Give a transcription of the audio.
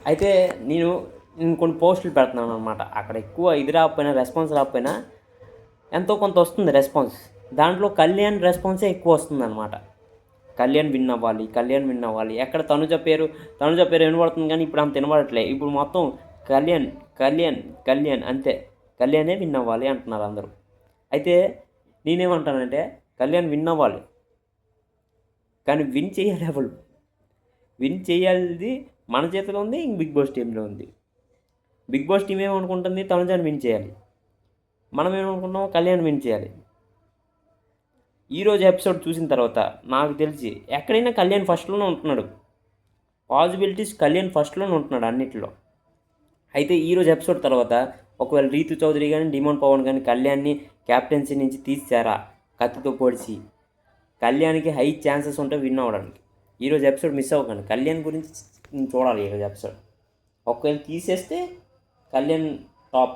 అయితే నేను నేను కొన్ని పోస్టులు పెడుతున్నాను అనమాట. అక్కడ ఎక్కువ ఇది రాకపోయినా, రెస్పాన్స్ రాకపోయినా ఎంతో కొంత వస్తుంది రెస్పాన్స్. దాంట్లో కళ్యాణ్ రెస్పాన్సే ఎక్కువ వస్తుందన్నమాట. కళ్యాణ్ విన్ అవ్వాలి, కళ్యాణ్ విన్ అవ్వాలి. ఎక్కడ తనుజ పేరు వినబడుతుంది కానీ ఇప్పుడు అంత వినబడట్లే. ఇప్పుడు మొత్తం కళ్యాణ్ కళ్యాణ్ కళ్యాణ్ అంతే. కళ్యాణే విన్ అవ్వాలి అంటున్నారు అందరూ. అయితే నేనేమంటానంటే కళ్యాణ్ విన్ అవ్వాలి, కానీ విన్ చేయాలి ఎవరు? విన్ చేయాలిది మన చేతిలో ఉంది, ఇంక బిగ్ బాస్ టీంలో ఉంది. బిగ్ బాస్ టీం ఏమనుకుంటుంది, తనుజాని విన్ చేయాలి. మనం ఏమనుకుంటున్నాం, కళ్యాణ్ విన్ చేయాలి. ఈరోజు ఎపిసోడ్ చూసిన తర్వాత నాకు తెలిసి ఎక్కడైనా కళ్యాణ్ ఫస్ట్లోనే ఉంటున్నాడు. పాసిబిలిటీస్ కళ్యాణ్ ఫస్ట్లోనే ఉంటున్నాడు అన్నిటిలో. అయితే ఈరోజు ఎపిసోడ్ తర్వాత ఒకవేళ రీతు చౌదరి కానీ, డిమోన్ పవన్ కానీ కళ్యాణ్ని క్యాప్టెన్సీ నుంచి తీసారా కత్తితో పొడిచి, కళ్యాణ్కి హై ఛాన్సెస్ ఉంటాయి విన్ అవ్వడానికి. ఈరోజు ఎపిసోడ్ మిస్ అవ్వకండి. కళ్యాణ్ గురించి చూడాలి ఈరోజు ఎపిసోడ్. ఒకవేళ తీసేస్తే కళ్యాణ్ టాప్.